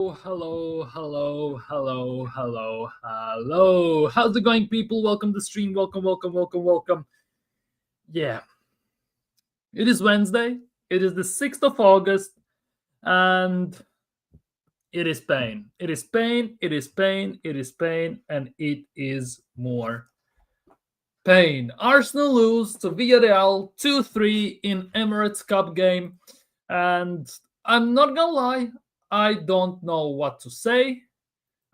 Hello, hello, hello, hello, hello. How's it going, people? Welcome to the stream. Welcome, welcome, welcome, welcome. Yeah, it is Wednesday. It is the 6th of August, and it is pain. It is pain. It is pain. It is pain, and it is more pain. Arsenal lose to Villarreal 2-3 in Emirates Cup game, and I'm not gonna lie, I don't know what to say.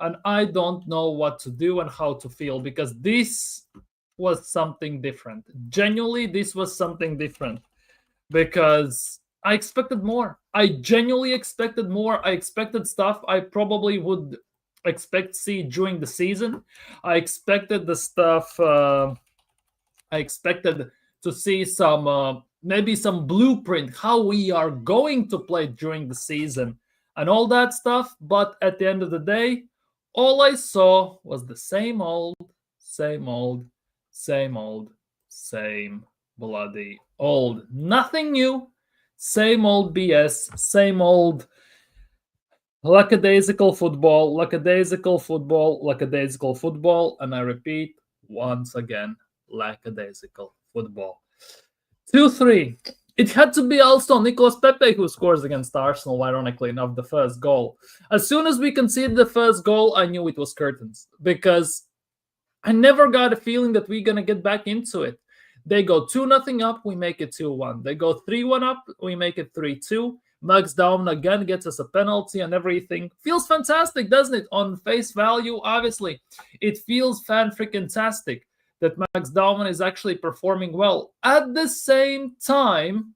And I don't know what to do and how to feel because this was something different. Genuinely, this was something different because I expected more. I genuinely expected more. I expected stuff I probably would expect to see during the season. I expected the stuff. I expected to see some maybe some blueprint how we are going to play during the season and all that stuff. But at the end of the day, all I saw was the same old, same old, same old, same bloody old. Nothing new. Same old BS. Same old lackadaisical football, lackadaisical football, lackadaisical football. And I repeat once again, lackadaisical football. 2-3. It had to be also Nicolas Pepe who scores against Arsenal, ironically enough, the first goal. As soon as we conceded the first goal, I knew it was curtains because I never got a feeling that we're going to get back into it. They go 2-0 up, we make it 2-1. They go 3-1 up, we make it 3-2. Max Down again gets us a penalty and everything. Feels fantastic, doesn't it? On face value, obviously. It feels fan-freaking-tastic that Max Dauman is actually performing well. At the same time,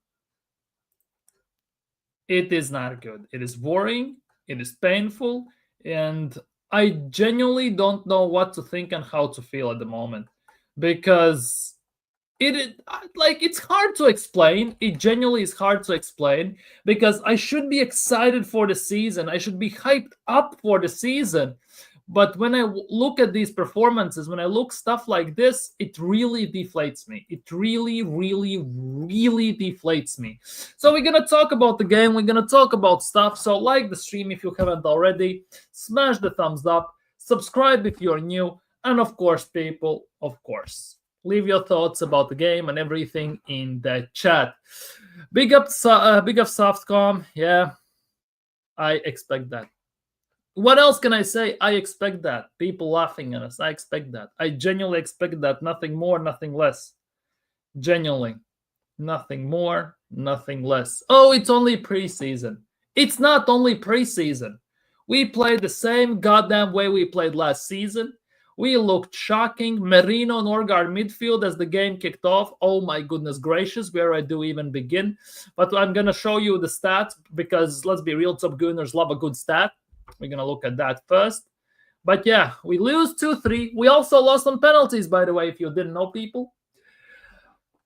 it is not good. It is worrying, it is painful, and I genuinely don't know what to think and how to feel at the moment because it's hard to explain. It genuinely is hard to explain because I should be excited for the season. I should be hyped up for the season. But when I look at these performances, when I look stuff like this, it really deflates me. It really, really, really deflates me. So we're going to talk about the game. We're going to talk about stuff. So like the stream if you haven't already. Smash the thumbs up. Subscribe if you're new. And of course, people, of course, leave your thoughts about the game and everything in the chat. Big up Softcom. Yeah, I expect that. What else can I say? I expect that. People laughing at us. I expect that. I genuinely expect that. Nothing more, nothing less. Genuinely. Nothing more, nothing less. Oh, it's only preseason. It's not only preseason. We played the same goddamn way we played last season. We looked shocking. Merino, Norgard midfield as the game kicked off. Oh my goodness gracious, where do we even begin? But I'm going to show you the stats because let's be real, Top Gunners love a good stat. We're going to look at that first. But yeah, we lose 2-3. We also lost on penalties, by the way, if you didn't know, people.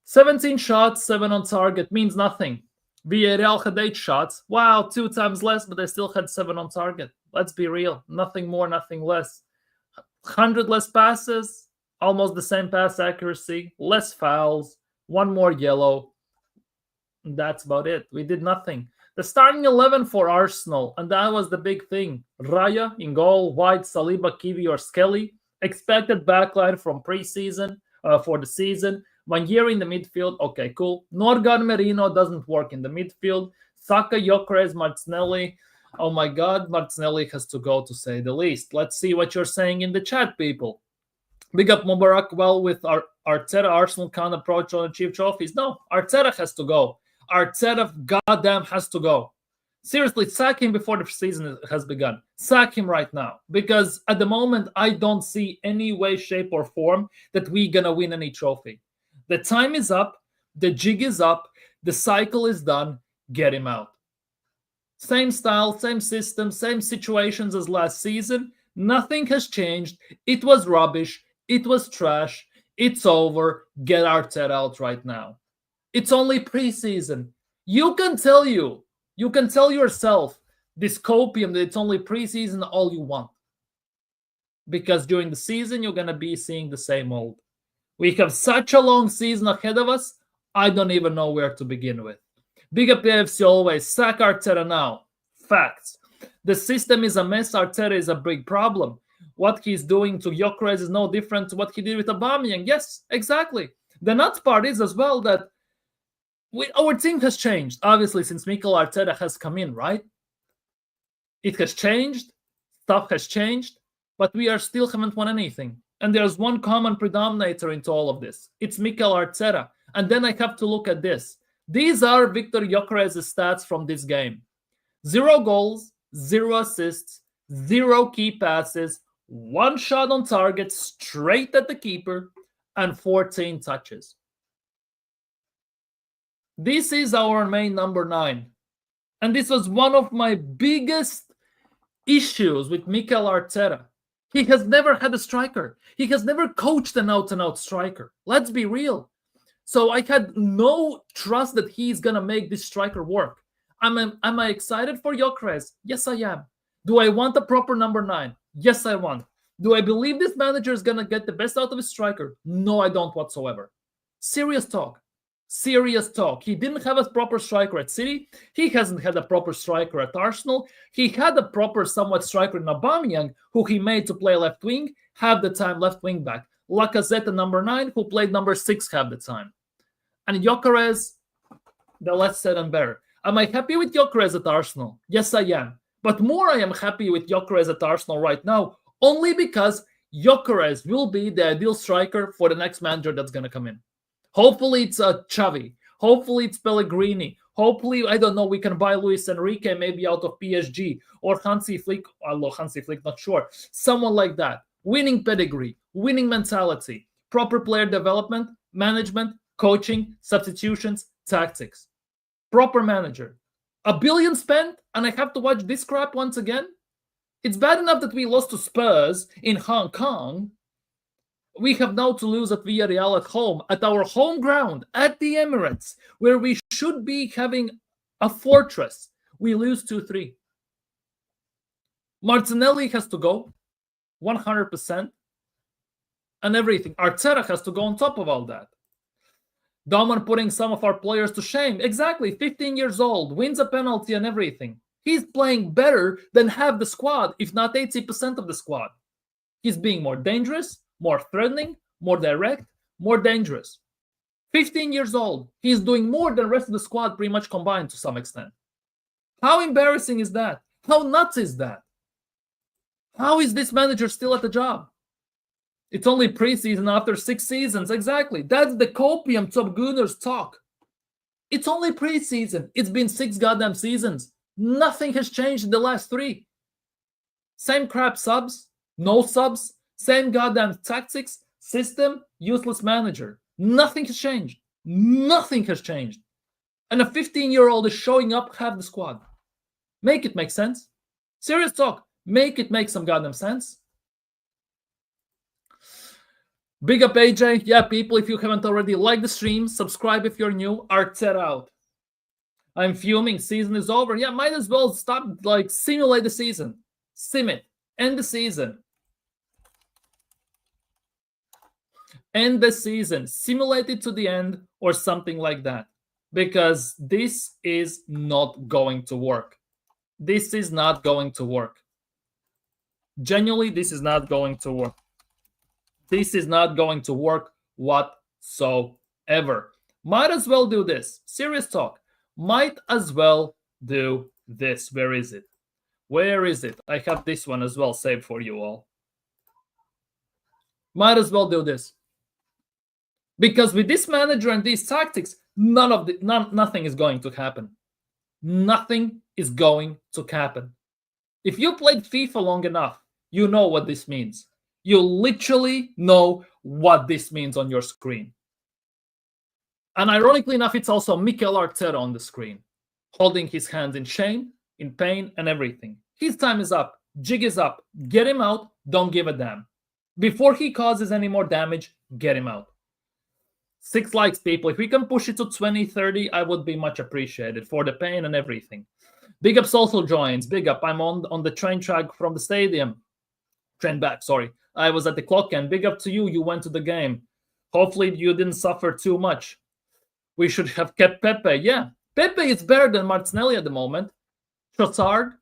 17 shots, 7 on target means nothing. Villarreal had 8 shots. Wow, 2 times less, but they still had 7 on target. Let's be real. Nothing more, nothing less. 100 less passes, almost the same pass accuracy, less fouls, 1 more yellow. That's about it. We did nothing. The starting 11 for Arsenal, and that was the big thing. Raya in goal, White, Saliba, Kiwi, or Skelly. Expected backline from preseason for the season. 1 year in the midfield. Okay, cool. Norgan Merino doesn't work in the midfield. Saka, Gyökeres, Martinelli. Oh my God, Martinelli has to go, to say the least. Let's see what you're saying in the chat, people. Big up Mubarak. Well, with our Arteta, Arsenal can't approach on achieve trophies. No, Arteta has to go. Arteta goddamn has to go. Seriously, sack him before the season has begun. Sack him right now. Because at the moment, I don't see any way, shape, or form that we're going to win any trophy. The time is up. The jig is up. The cycle is done. Get him out. Same style, same system, same situations as last season. Nothing has changed. It was rubbish. It was trash. It's over. Get Arteta out right now. It's only preseason. You can tell yourself this copium that it's only preseason all you want. Because during the season, you're going to be seeing the same old. We have such a long season ahead of us, I don't even know where to begin with. Big up AFC always. Sack Arteta now. Facts. The system is a mess. Arteta is a big problem. What he's doing to Gyökeres is no different to what he did with Aubameyang. Yes, exactly. The nuts part is as well that our team has changed, obviously, since Mikel Arteta has come in, right? It has changed, stuff has changed, but we still haven't won anything. And there's one common predominator into all of this. It's Mikel Arteta. And then I have to look at this. These are Victor Gyökeres' stats from this game. 0 goals, 0 assists, 0 key passes, 1 shot on target straight at the keeper, and 14 touches. This is our main number 9. And this was one of my biggest issues with Mikel Arteta. He has never had a striker. He has never coached an out-and-out striker. Let's be real. So I had no trust that he's going to make this striker work. Am I excited for Gyökeres? Yes, I am. Do I want a proper number 9? Yes, I want. Do I believe this manager is going to get the best out of his striker? No, I don't whatsoever. Serious talk. Serious talk. He didn't have a proper striker at City. He hasn't had a proper striker at Arsenal. He had a proper somewhat striker in Aubameyang, who he made to play left wing, half the time left wing back. Lacazette, number 9, who played number 6 half the time. And Gyökeres, the less said and better. Am I happy with Gyökeres at Arsenal? Yes, I am. But more I am happy with Gyökeres at Arsenal right now, only because Gyökeres will be the ideal striker for the next manager that's going to come in. Hopefully it's Xavi. Hopefully it's Pellegrini. Hopefully, I don't know, we can buy Luis Enrique maybe out of PSG or Hansi Flick. Although Hansi Flick, not sure. Someone like that. Winning pedigree, winning mentality, proper player development, management, coaching, substitutions, tactics. Proper manager. $1 billion spent and I have to watch this crap once again? It's bad enough that we lost to Spurs in Hong Kong. We have now to lose at Villarreal at home, at our home ground, at the Emirates, where we should be having a fortress. We lose 2-3. Martinelli has to go, 100%, and everything. Arteta has to go on top of all that. Doman putting some of our players to shame. Exactly, 15 years old, wins a penalty and everything. He's playing better than half the squad, if not 80% of the squad. He's being more dangerous, more threatening, more direct, more dangerous. 15 years old. He's doing more than the rest of the squad pretty much combined to some extent. How embarrassing is that? How nuts is that? How is this manager still at the job? It's only preseason after 6 seasons. Exactly. That's the copium Top Gunners talk. It's only preseason. It's been 6 goddamn seasons. Nothing has changed in the last 3. Same crap subs, no subs, same goddamn tactics, system, useless manager. Nothing has changed. Nothing has changed. And a 15-year-old is showing up half the squad. Make it make sense. Serious talk. Make it make some goddamn sense. Big up AJ. Yeah, people, if you haven't already, like the stream, subscribe if you're new. Arteta out. I'm fuming. Season is over. Yeah, might as well stop, simulate the season. Sim it. End the season. End the season. Simulate it to the end or something like that. Because this is not going to work. This is not going to work. Genuinely, this is not going to work. This is not going to work whatsoever. Might as well do this. Serious talk. Might as well do this. Where is it? Where is it? I have this one as well saved for you all. Might as well do this. Because with this manager and these tactics, nothing is going to happen. Nothing is going to happen. If you played FIFA long enough, you know what this means. You literally know what this means on your screen. And ironically enough, it's also Mikel Arteta on the screen, holding his hands in shame, in pain, and everything. His time is up. Jig is up. Get him out. Don't give a damn. Before he causes any more damage, get him out. 6 likes, people. If we can push it to 20, 30, I would be much appreciated for the pain and everything. Big up also joins. Big up. I'm on the train track from the stadium. Train back, sorry. I was at the clock end. Big up to you. You went to the game. Hopefully you didn't suffer too much. We should have kept Pepe. Yeah, Pepe is better than Martinelli at the moment. Trossard,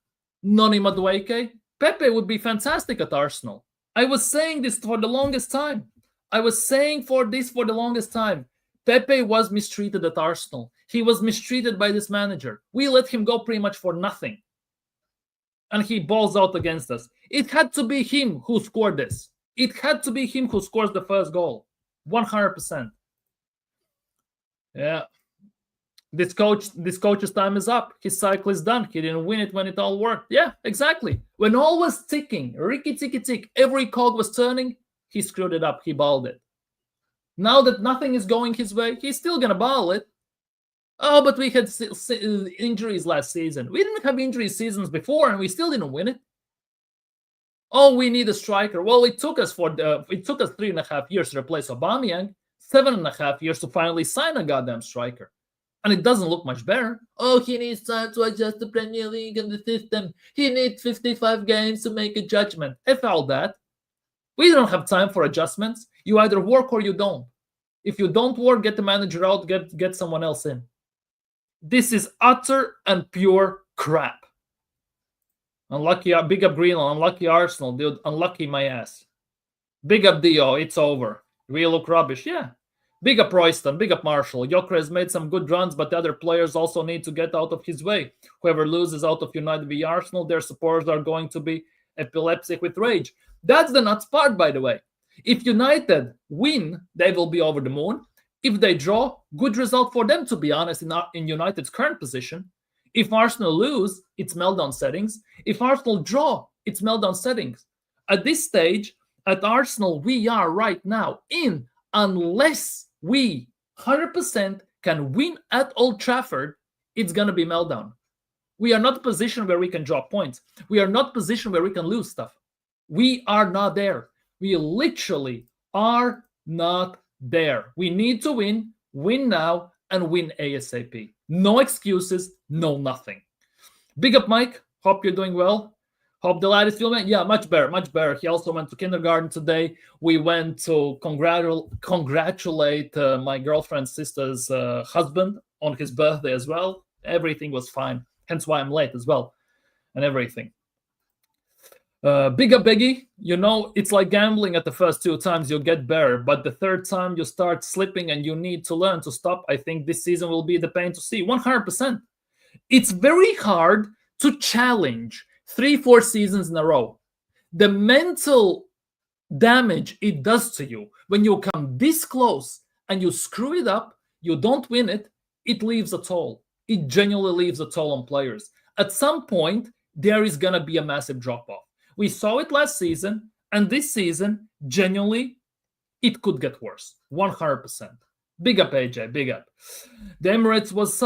Noni Madueke, Pepe would be fantastic at Arsenal. I was saying this for the longest time. I was saying for the longest time. Pepe was mistreated at Arsenal. He was mistreated by this manager. We let him go pretty much for nothing. And he balls out against us. It had to be him who scored this. It had to be him who scores the first goal. 100%. Yeah. This coach's time is up. His cycle is done. He didn't win it when it all worked. Yeah, exactly. When all was ticking, ricky ticky tick, every cog was turning, he screwed it up. He balled it. Now that nothing is going his way, he's still gonna ball it. Oh, but we had injuries last season. We didn't have injury seasons before, and we still didn't win it. Oh, we need a striker. Well, it took us 3.5 years to replace Aubameyang, 7.5 years to finally sign a goddamn striker. And it doesn't look much better. Oh, he needs time to adjust the Premier League and the system. He needs 55 games to make a judgment. F all that. We don't have time for adjustments. You either work or you don't. If you don't work, get the manager out, get someone else in. This is utter and pure crap. Unlucky, big up Greenland, unlucky Arsenal, dude, unlucky my ass. Big up Dio, it's over. We look rubbish, yeah. Big up Royston, big up Marshall. Joker has made some good runs, but the other players also need to get out of his way. Whoever loses out of United v Arsenal, their supporters are going to be epileptic with rage. That's the nuts part, by the way. If United win, they will be over the moon. If they draw, good result for them, to be honest, in United's current position. If Arsenal lose, it's meltdown settings. If Arsenal draw, it's meltdown settings. At this stage, at Arsenal, we are right now in, unless we 100% can win at Old Trafford, it's going to be meltdown. We are not in a position where we can drop points. We are not in a position where we can lose stuff. We are not there. We literally are not there. We need to win now, and win ASAP. No excuses, no nothing. Big up, Mike. Hope you're doing well. Hope the lad is feeling, yeah, much better, much better. He also went to kindergarten today. We went to congratulate my girlfriend's sister's husband on his birthday as well. Everything was fine. Hence why I'm late as well, and everything. Big up, Biggie. You know, it's like gambling. At the first 2 times you'll get better, but the third time you start slipping and you need to learn to stop. I think this season will be the pain to see. 100%. It's very hard to challenge 3-4 seasons in a row. The mental damage it does to you when you come this close and you screw it up, you don't win it, it leaves a toll. It genuinely leaves a toll on players. At some point, there is going to be a massive drop-off. We saw it last season, and this season, genuinely, it could get worse. 100%. Big up, AJ. Big up. The Emirates was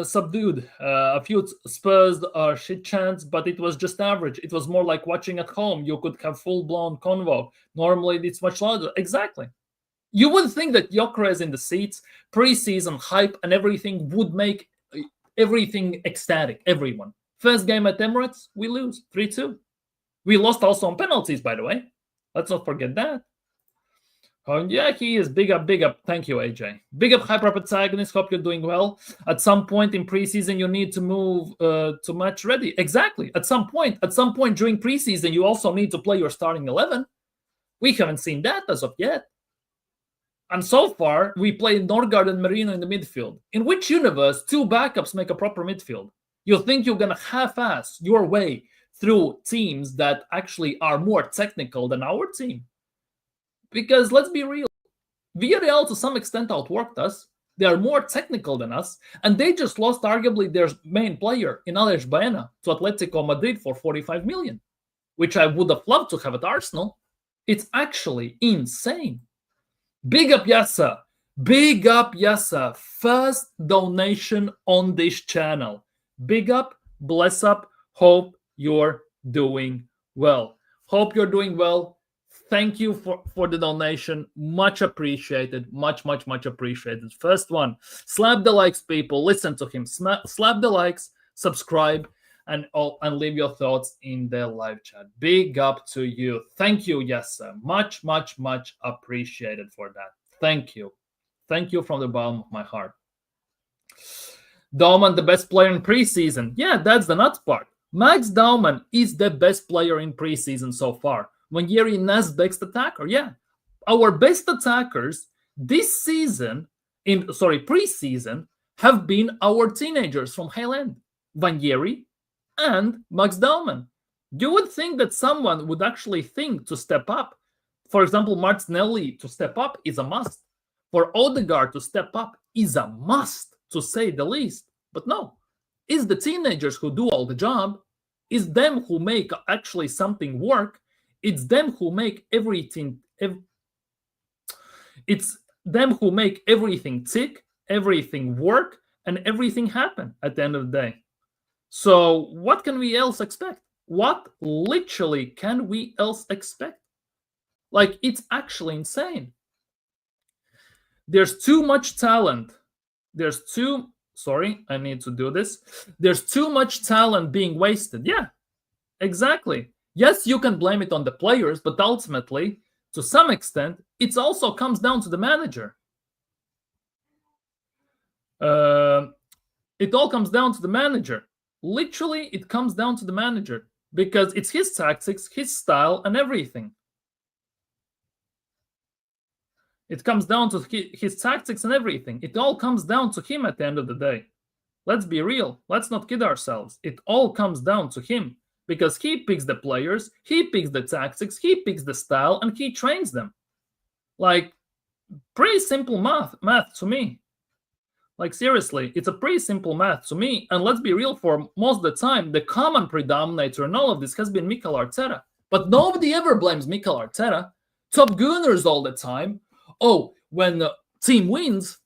subdued. A few Spurs shit chants, but it was just average. It was more like watching at home. You could have full-blown convo. Normally, it's much larger. Exactly. You would think that Gyökeres in the seats, preseason hype, and everything would make everything ecstatic. Everyone. First game at Emirates, we lose 3-2. We lost also on penalties, by the way. Let's not forget that. Oh, yeah, he is. Big up, big up. Thank you, AJ. Big up, Hyper Protagonist. Hope you're doing well. At some point in preseason, you need to move to match ready. Exactly. At some point during preseason, you also need to play your starting 11. We haven't seen that as of yet. And so far, we play Norgard and Merino in the midfield. In which universe 2 backups make a proper midfield? You think you're going to half-ass your way through teams that actually are more technical than our team? Because let's be real, Villarreal to some extent outworked us. They are more technical than us, and they just lost arguably their main player in Alex Baena to Atletico Madrid for 45 million, which I would have loved to have at Arsenal. It's actually insane. Big up Yassa. Big up Yassa. First donation on this channel. Big up, bless up, hope you're doing well. Hope you're doing well. Thank you for the donation. Much appreciated. Much appreciated. First one. Slap the likes, people. Listen to him. Slap the likes, subscribe, and leave your thoughts in the live chat. Big up to you. Thank you, yes, sir. Much appreciated for that. Thank you. Thank you from the bottom of my heart. Doman, the best player in preseason. Yeah, that's the nuts part. Max Dauman is the best player in preseason so far. Wanjeri Nas best attacker. Yeah. Our best attackers this season, preseason, have been our teenagers from Highland, Wanjeri and Max Dauman. You would think that someone would actually think to step up. For example, Martinelli to step up is a must. For Odegaard to step up is a must, to say the least. But no, it's the teenagers who do all the job. It's them who make actually something work. It's them who make everything. It's them who make everything tick, everything work, and everything happen at the end of the day. So what can we else expect? What literally can we else expect? Like, it's actually insane. There's too much talent. Sorry, I need to do this. There's too much talent being wasted. Yeah, exactly. Yes, you can blame it on the players, but ultimately, to some extent, it also comes down to the manager. It all comes down to the manager. Literally, it comes down to the manager because it's his tactics, his style, and everything. It comes down to his tactics and everything. It all comes down to him at the end of the day. Let's be real. Let's not kid ourselves. It all comes down to him because he picks the players, he picks the tactics, he picks the style, and he trains them. Like, pretty simple math to me. Like, seriously, it's a pretty simple math to me. And let's be real, for most of the time, the common predominator in all of this has been Mikel Arteta. But nobody ever blames Mikel Arteta. Top Gunners all the time. Oh, when the team wins,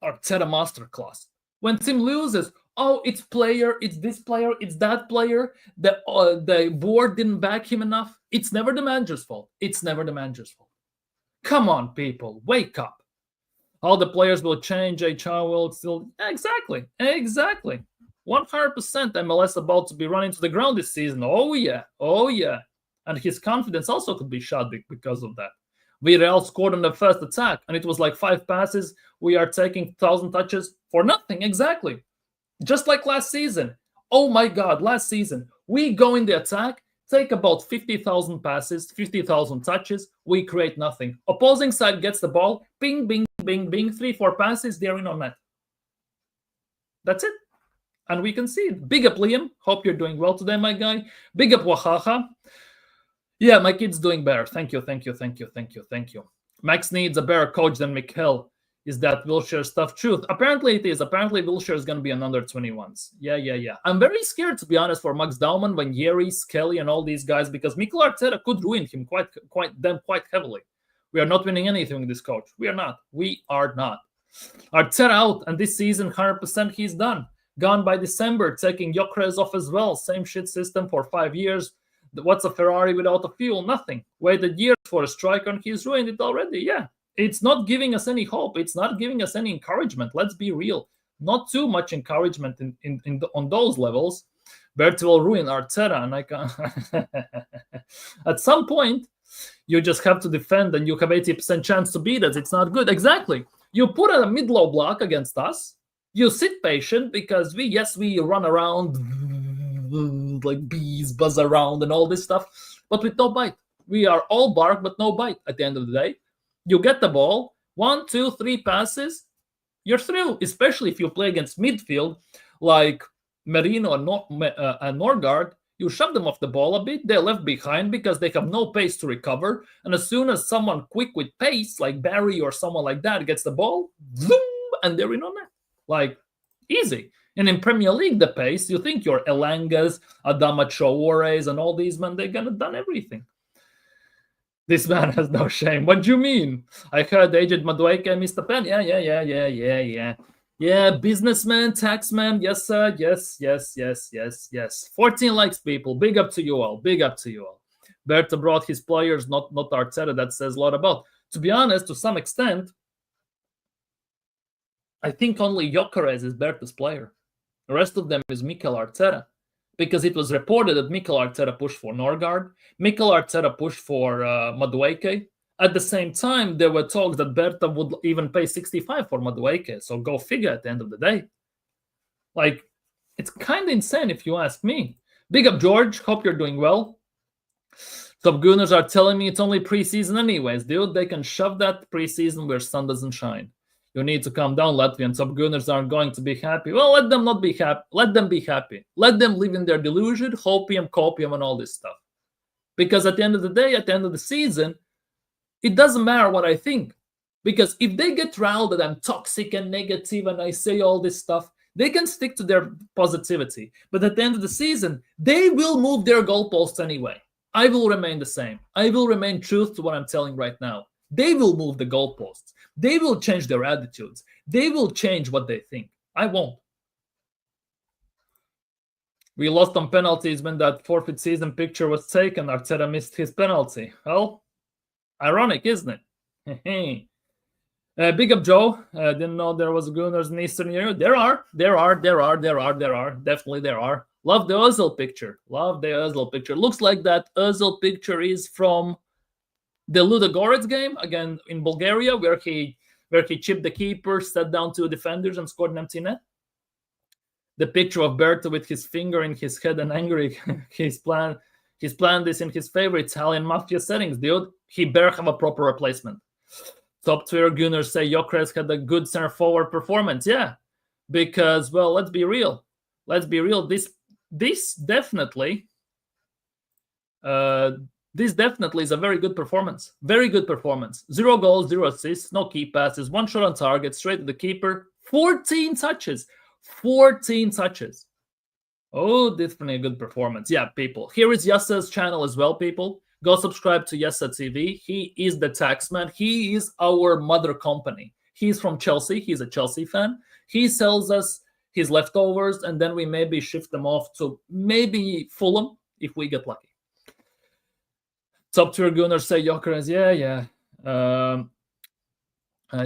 Arteta masterclass. When team loses, oh, it's player, it's this player, it's that player. The board didn't back him enough. It's never the manager's fault. It's never the manager's fault. Come on, people, wake up. All the players will change, HR will still... Exactly. 100% MLS about to be running to the ground this season. Oh, yeah. And his confidence also could be shot because of that. Villarreal scored on the first attack, and it was like 5 passes. We are taking 1,000 touches for nothing. Exactly. Just like last season. Oh my God, last season. We go in the attack, take about 50,000 passes, 50,000 touches. We create nothing. Opposing side gets the ball. Bing, bing, bing, bing. 3-4 passes. They're in on net. That's it. And we can see it. Big up, Liam. Hope you're doing well today, my guy. Big up, Wahaha. Yeah, my kid's doing better. Thank you. Max needs a better coach than Mikel. Is that Wilshere stuff truth? Apparently it is. Apparently Wilshere is going to be an under 21s. Yeah. I'm very scared, to be honest, for Max Dauman, Wanjeri, Skelly, and all these guys, because Mikel Arteta could ruin him quite heavily. We are not winning anything with this coach. We are not. Arteta out, and this season 100% he's done. Gone by December, taking Gyökeres off as well. Same shit system for 5 years. What's a Ferrari without a fuel? Nothing. Waited years for a striker and he's ruined it already. Yeah. It's not giving us any hope. It's not giving us any encouragement. Let's be real. Not too much encouragement on those levels. Berta will ruin Arteta, and I can at some point, you just have to defend and you have 80% chance to beat us. It's not good. Exactly. You put a mid-low block against us. You sit patient because we run around like bees, buzz around and all this stuff, but with no bite. We are all bark, but no bite at the end of the day. You get the ball, 1, 2, 3 passes, you're through, especially if you play against midfield like Merino and Norgard. You shove them off the ball a bit, they're left behind because they have no pace to recover, and as soon as someone quick with pace, like Barry or someone like that, gets the ball, zoom, and they're in on it. Like, easy. And in Premier League, the pace, you think your Elangas, Adama Traores, and all these men, they're going to done everything. This man has no shame. What do you mean? I heard Agent Madueke and Mr. Penn. Yeah. Yeah, businessman, taxman. Yes, sir. Yes. 14 likes, people. Big up to you all. Berta brought his players, not Arteta. That says a lot about. To be honest, to some extent, I think only Gyökeres is Berta's player. The rest of them is Mikel Arteta, because it was reported that Mikel Arteta pushed for Norgard, Mikel Arteta pushed for Madueke. At the same time, there were talks that Berta would even pay 65 for Madueke. So go figure at the end of the day. Like, it's kind of insane if you ask me. Big up, George. Hope you're doing well. Top Gooners are telling me it's only preseason anyways, dude. They can shove that preseason where sun doesn't shine. You need to calm down, Latvian. Top Gooners aren't going to be happy. Well, let them not be happy. Let them be happy. Let them live in their delusion, hopium, copium, and all this stuff. Because at the end of the day, at the end of the season, it doesn't matter what I think. Because if they get riled that I'm toxic and negative and I say all this stuff, they can stick to their positivity. But at the end of the season, they will move their goalposts anyway. I will remain the same. I will remain true to what I'm telling right now. They will move the goalposts. They will change their attitudes. They will change what they think. I won't. We lost on penalties when that forfeit season picture was taken. Arteta missed his penalty. Well, ironic, isn't it? Big up, Joe. Didn't know there was Gunners in Eastern Europe. There are. Definitely there are. Love the Özil picture. Looks like that Özil picture is from the Ludogorets game again in Bulgaria, where he chipped the keeper, sat down two defenders, and scored an empty net. The picture of Berta with his finger in his head and angry. He's planned this in his favorite Italian mafia settings, dude. He better have a proper replacement. Top Twitter Gunners say Gyökeres had a good center forward performance. Yeah, because, well, let's be real. This definitely is a very good performance. Very good performance. 0 goals, 0 assists, no key passes, 1 shot on target, straight to the keeper, 14 touches. 14 touches. Oh, definitely a good performance. Yeah, people. Here is Yassa's channel as well, people. Go subscribe to Yassa TV. He is the taxman. He is our mother company. He's from Chelsea. He's a Chelsea fan. He sells us his leftovers, and then we maybe shift them off to maybe Fulham if we get lucky. Top tier Gunners say Gyökeres. Yeah.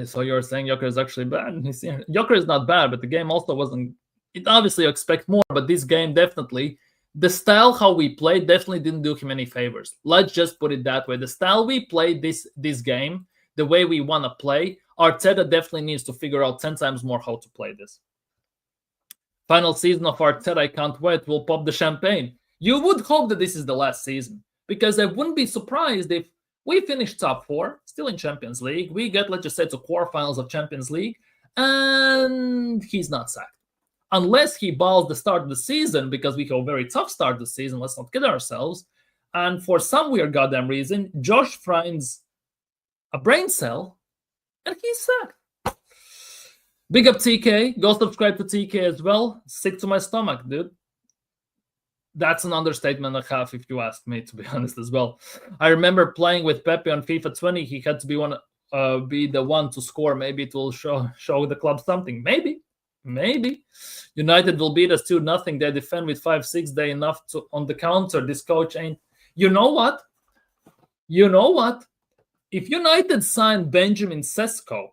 So you're saying Gyökeres is actually bad? Gyökeres is not bad, but the game also wasn't. It obviously you expect more, but this game definitely, the style how we played definitely didn't do him any favors. Let's just put it that way. The style we played this game, the way we want to play, Arteta definitely needs to figure out 10 times more how to play this. Final season of Arteta, I can't wait. We'll pop the champagne. You would hope that this is the last season, because I wouldn't be surprised if we finish top 4, still in Champions League. We get, let's just say, to quarterfinals of Champions League, and he's not sacked. Unless he balls the start of the season, because we have a very tough start of the season, let's not kid ourselves. And for some weird goddamn reason, Josh finds a brain cell, and he's sacked. Big up TK. Go subscribe to TK as well. Sick to my stomach, dude. That's an understatement and a half, if you ask me, to be honest, as well. I remember playing with Pepe on FIFA 20. He had to be the one to score. Maybe it will show the club something. Maybe. United will beat us 2-0. They defend with 5-6. They enough to on the counter. This coach ain't. You know what? If United signed Benjamin Sesko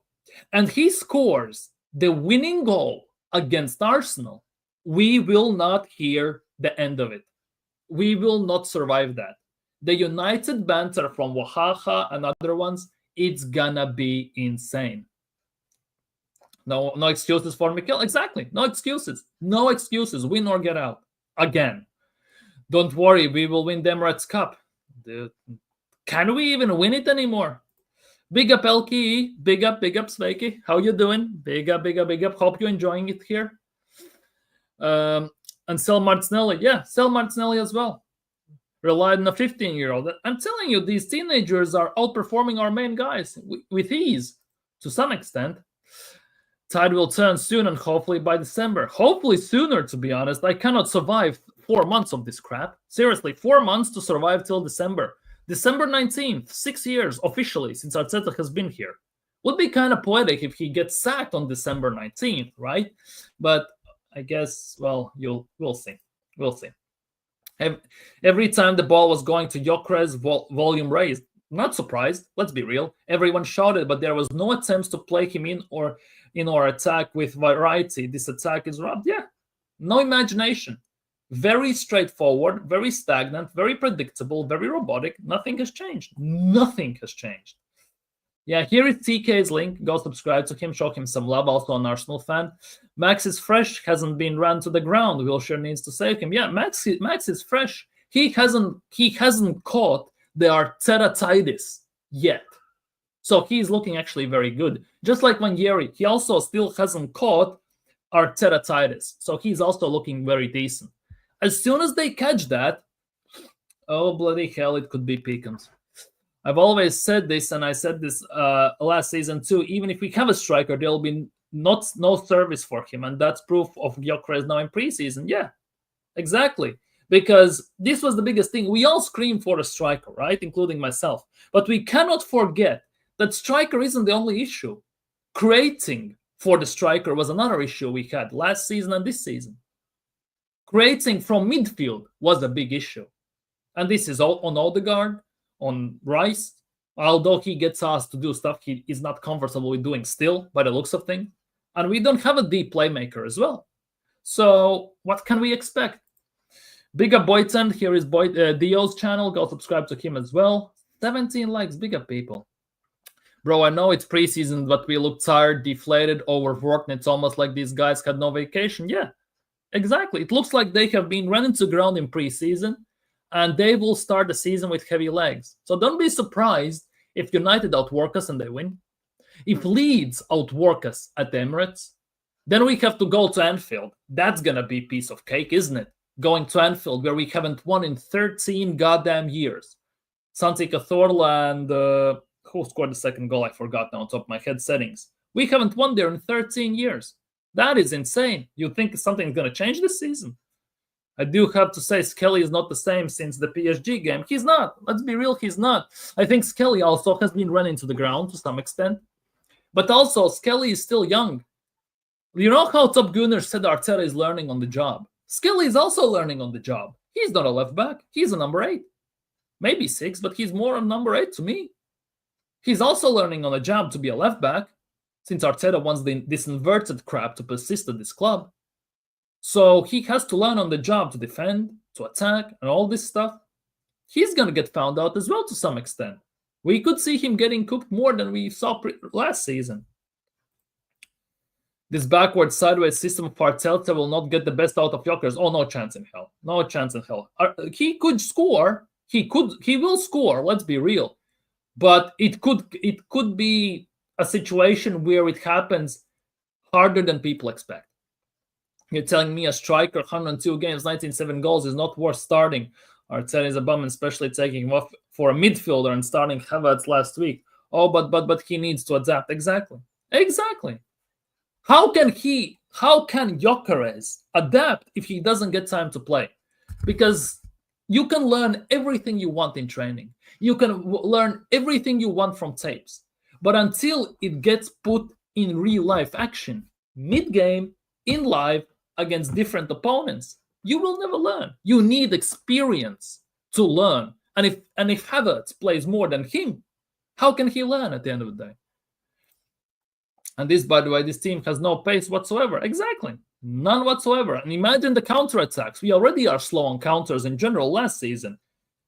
and he scores the winning goal against Arsenal, we will not hear the end of it. We will not survive that. The United banter from Oaxaca and other ones, it's gonna be insane. No excuses for Mikel. Exactly. No excuses. Win or get out. Again. Don't worry, we will win the Emirates Cup. Dude, can we even win it anymore? Big up LKE. Big up Sveiki. How you doing? Big up. Hope you're enjoying it here. And sell Martinelli. Yeah, sell Martinelli as well. Relied on a 15-year-old. I'm telling you, these teenagers are outperforming our main guys with ease, to some extent. Tide will turn soon, and hopefully by December. Hopefully sooner, to be honest. I cannot survive 4 months of this crap. Seriously, 4 months to survive till December. December 19th, 6 years officially since Arteta has been here. Would be kind of poetic if he gets sacked on December 19th, right? But I guess, well, we'll see. Every time the ball was going to Gyökeres, volume raised. Not surprised. Let's be real. Everyone shouted, but there was no attempts to play him in our attack with variety. This attack is robbed. Yeah, no imagination. Very straightforward, very stagnant, very predictable, very robotic. Nothing has changed. Yeah, here is TK's link. Go subscribe to him, show him some love. Also an Arsenal fan. Max is fresh, hasn't been run to the ground. Wilshere needs to save him. Yeah, Max is fresh. He hasn't caught the Arteta-titis yet. So he's looking actually very good. Just like Yeri, he also still hasn't caught Arteta-titis. So he's also looking very decent. As soon as they catch that, oh bloody hell, it could be pickings. I've always said this, and I said this last season too. Even if we have a striker, there'll be no service for him, and that's proof of Gyökeres now in preseason. Yeah, exactly. Because this was the biggest thing. We all scream for a striker, right? Including myself. But we cannot forget that striker isn't the only issue. Creating for the striker was another issue we had last season and this season. Creating from midfield was a big issue. And this is all on Odegaard, on Rice, although he gets asked to do stuff he is not comfortable with doing still, by the looks of things. And we don't have a deep playmaker as well. So what can we expect? Big up Boyton. Here is Dio's channel. Go subscribe to him as well. 17 likes. Big up, people. Bro, I know it's preseason, but we look tired, deflated, overworked, and it's almost like these guys had no vacation. Yeah, exactly. It looks like they have been running to ground in preseason, and they will start the season with heavy legs. So don't be surprised if United outwork us and they win. If Leeds outwork us at the Emirates, then we have to go to Anfield. That's going to be a piece of cake, isn't it? Going to Anfield, where we haven't won in 13 goddamn years. Santi Cazorla and who scored the second goal? I forgot now on top of my head settings. We haven't won there in 13 years. That is insane. You think something's going to change this season? I do have to say Skelly is not the same since the PSG game. He's not. Let's be real, he's not. I think Skelly also has been running to the ground to some extent. But also, Skelly is still young. You know how Top Gunner said Arteta is learning on the job? Skelly is also learning on the job. He's not a left back. He's a number 8. Maybe 6, but he's more a number 8 to me. He's also learning on the job to be a left back, since Arteta wants this inverted crap to persist at this club. So he has to learn on the job to defend, to attack, and all this stuff. He's going to get found out as well to some extent. We could see him getting cooked more than we saw last season. This backward sideways system of Arteta will not get the best out of Gyökeres. Oh, no chance in hell. No chance in hell. He could score. He will score. Let's be real. But it could be a situation where it happens harder than people expect. You're telling me a striker, 102 games, 19-7 goals is not worth starting. Arteta is a bum, especially taking him off for a midfielder and starting Havertz last week. Oh, but he needs to adapt. Exactly. How can Gyökeres adapt if he doesn't get time to play? Because you can learn everything you want in training. You can learn everything you want from tapes. But until it gets put in real life action, mid-game, in live, against different opponents, you will never learn. You need experience to learn. And if Havertz plays more than him, how can he learn at the end of the day? And this, by the way, this team has no pace whatsoever. Exactly. None whatsoever. And imagine the counterattacks. We already are slow on counters in general last season.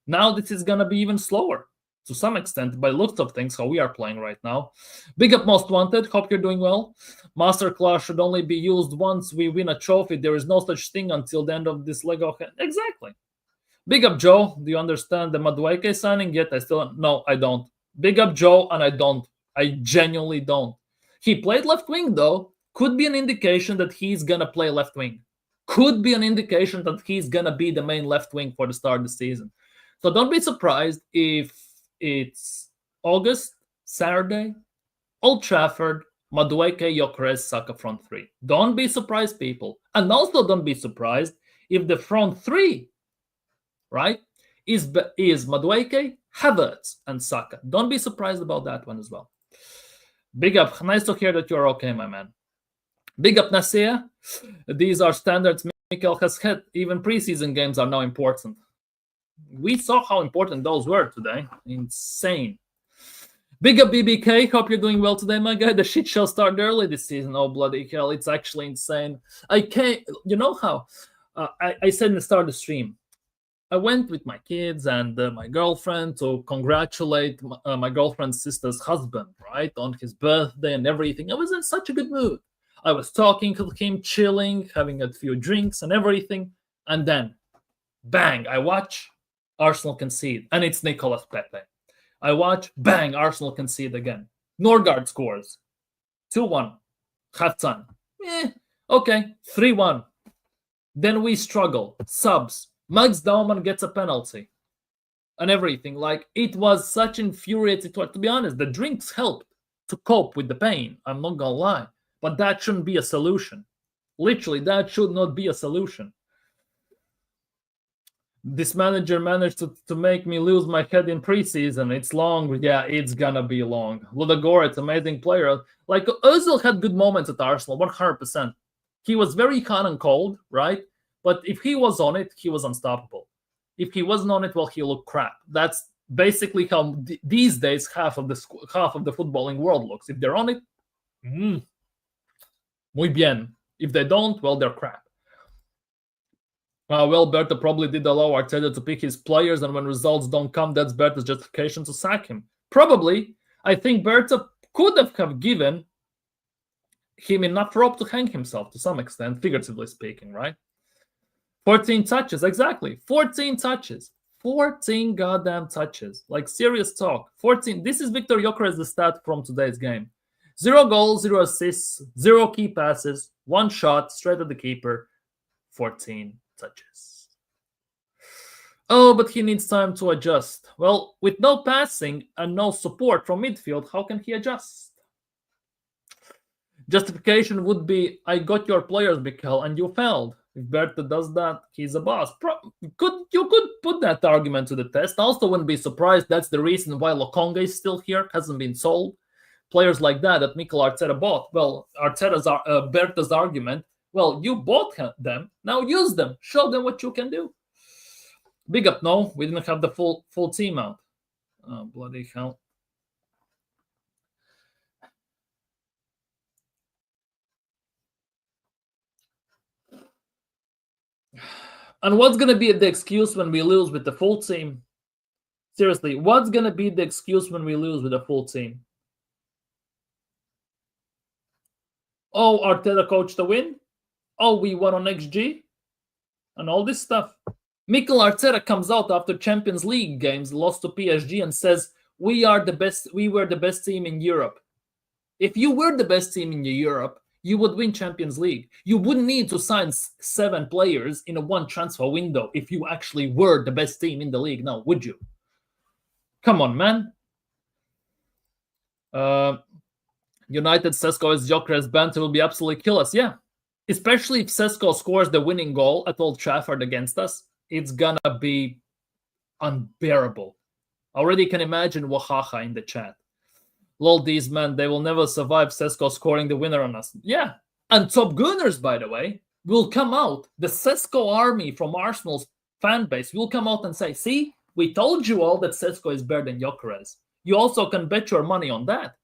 Now this is going to be even slower to some extent by looks of things, how we are playing right now. Big up Most Wanted. Hope you're doing well. Masterclass should only be used once we win a trophy. There is no such thing until the end of this Lego. Exactly. Big up Joe. Do you understand the Madueke signing yet? No, I don't. Big up Joe, and I don't. I genuinely don't. He played left wing, though. Could be an indication that he's going to play left wing. Could be an indication that he's going to be the main left wing for the start of the season. So don't be surprised if it's August, Saturday, Old Trafford, Madueke, Gyökeres, Saka front 3. Don't be surprised, people. And also don't be surprised if the front 3, right, is Madueke, Havertz, and Saka. Don't be surprised about that one as well. Big up. Nice to hear that you're okay, my man. Big up, Nasir. These are standards Mikel has had. Even preseason games are now important. We saw how important those were today. Insane. Big up, BBK. Hope you're doing well today, my guy. The shit show started early this season. Oh, bloody hell. It's actually insane. I can't... You know how? I said in the start of the stream, I went with my kids and my girlfriend to congratulate my girlfriend's sister's husband, right, on his birthday and everything. I was in such a good mood. I was talking to him, chilling, having a few drinks and everything. And then, bang, I watch Arsenal concede. And it's Nicolas Pepe. I watch, bang, Arsenal concede again. Norgard scores. 2-1. Half time. Okay. 3-1. Then we struggle. Subs. Max Daumann gets a penalty. And everything. Like, it was such infuriating. To be honest, the drinks helped to cope with the pain. I'm not gonna lie. But that shouldn't be a solution. Literally, that should not be a solution. This manager managed to make me lose my head in preseason. It's long. Yeah, it's gonna be long. Ludogorets, amazing player. Like, Ozil had good moments at Arsenal, 100%. He was very hot and cold, right? But if he was on it, he was unstoppable. If he wasn't on it, well, he looked crap. That's basically how these days half of the footballing world looks. If they're on it, muy bien. If they don't, well, they're crap. Well, Berta probably did allow Arteta to pick his players, and when results don't come, that's Berta's justification to sack him. Probably. I think Berta could have given him enough rope to hang himself to some extent, figuratively speaking, right? 14 touches, exactly. 14 touches. 14 goddamn touches. Like, serious talk. 14. This is Victor Gyökeres, the stat from today's game. 0 goals, 0 assists, 0 key passes, 1 shot straight at the keeper, 14 touches. Oh, but he needs time to adjust. Well, with no passing and no support from midfield, how can he adjust? Justification would be, I got your players, Mikel, and you failed. If Berta does that, he's a boss. You could put that argument to the test. I also wouldn't be surprised that's the reason why Lokonga is still here, hasn't been sold. Players like that Mikel Arteta bought. Well, Berta's argument, well, you bought them, now use them. Show them what you can do. Big up, no, we didn't have the full team out. Oh, bloody hell. And what's going to be the excuse when we lose with the full team? Seriously, what's going to be the excuse when we lose with a full team? Oh, Arteta coached the win? Oh, we won on XG? And all this stuff. Mikel Arteta comes out after Champions League games, lost to PSG, and says, we were the best team in Europe. If you were the best team in Europe, you would win Champions League. You wouldn't need to sign 7 players in a one transfer window if you actually were the best team in the league now, would you? Come on, man. United Sesko's Gyökeres banter will be absolutely kill us. Yeah. Especially if Sesko scores the winning goal at Old Trafford against us. It's gonna be unbearable. I already can imagine Wahaha in the chat. Lol, these men, they will never survive Sesko scoring the winner on us. Yeah. And Top Gunners, by the way, will come out. The Sesko army from Arsenal's fan base will come out and say, see, we told you all that Sesko is better than Gyökeres. You also can bet your money on that.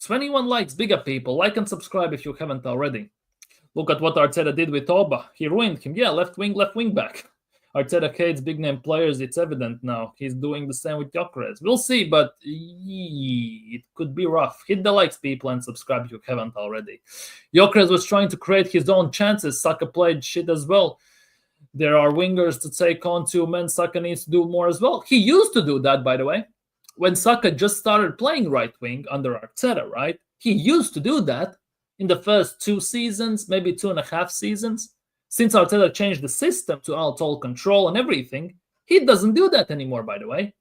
21 likes, big up people. Like and subscribe if you haven't already. Look at what Arteta did with Oba. He ruined him. Yeah, left wing back. Arteta hates big-name players. It's evident now. He's doing the same with Gyökeres. We'll see, but it could be rough. Hit the likes, people, and subscribe if you haven't already. Gyökeres was trying to create his own chances. Saka played shit as well. There are wingers to take on 2 men. Saka needs to do more as well. He used to do that, by the way. When Saka just started playing right wing under Arteta, right? He used to do that in the first 2 seasons, maybe 2.5 seasons. Since Arteta changed the system to all control and everything, he doesn't do that anymore, by the way.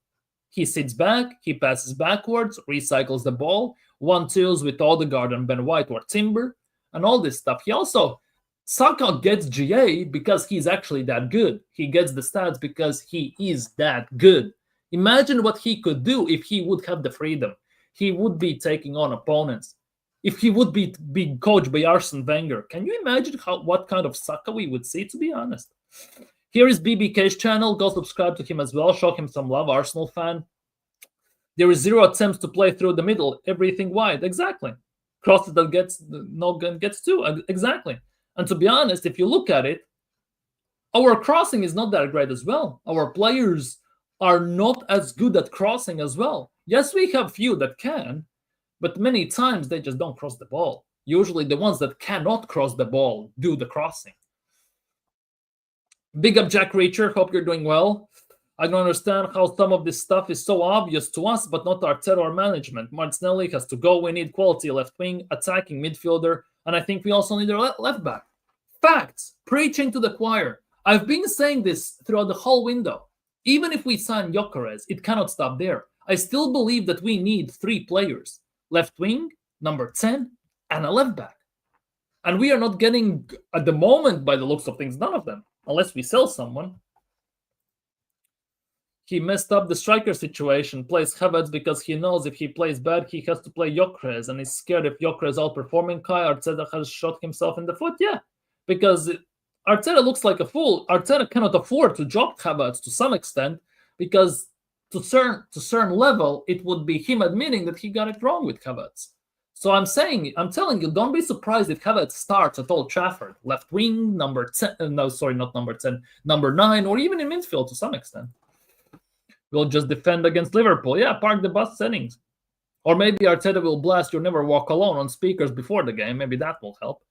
He sits back, he passes backwards, recycles the ball, 1-2s with Odegaard and Ben White or Timber, and all this stuff. Saka gets GA because he's actually that good. He gets the stats because he is that good. Imagine what he could do if he would have the freedom. He would be taking on opponents. If he would be being coached by Arsene Wenger, can you imagine what kind of Saka we would see, to be honest? Here is BBK's channel. Go subscribe to him as well. Show him some love, Arsenal fan. There is 0 attempts to play through the middle. Everything wide. Exactly. Crosses that no gun gets 2. Exactly. And to be honest, if you look at it, Our crossing is not that great as well. Our players are not as good at crossing as well. Yes, we have few that can, but many times they just don't cross the ball. Usually the ones that cannot cross the ball do the crossing. Big up Jack Reacher, hope you're doing well. I don't understand how some of this stuff is so obvious to us, but not Arteta or management. Martinelli has to go. We need quality left wing, attacking midfielder, and I think we also need a left back. Facts, preaching to the choir. I've been saying this throughout the whole window. Even if we sign Gyökeres, it cannot stop there. I still believe that we need 3 players: left wing, number 10, and a left back. And we are not getting, at the moment, by the looks of things, none of them, unless we sell someone. He messed up the striker situation, plays Havertz because he knows if he plays bad, he has to play Gyökeres, and he's scared if Gyökeres outperforming Kai, Arteta has shot himself in the foot. Yeah, because Arteta looks like a fool. Arteta cannot afford to drop Havertz to some extent, because to certain level, it would be him admitting that he got it wrong with Havertz. So I'm telling you, don't be surprised if Havertz starts at Old Trafford, left wing, number 10. No, sorry, not number 10, number 9, or even in midfield to some extent. We'll just defend against Liverpool. Yeah, park the bus settings. Or maybe Arteta will blast "You'll Never Walk Alone" on speakers before the game. Maybe that will help.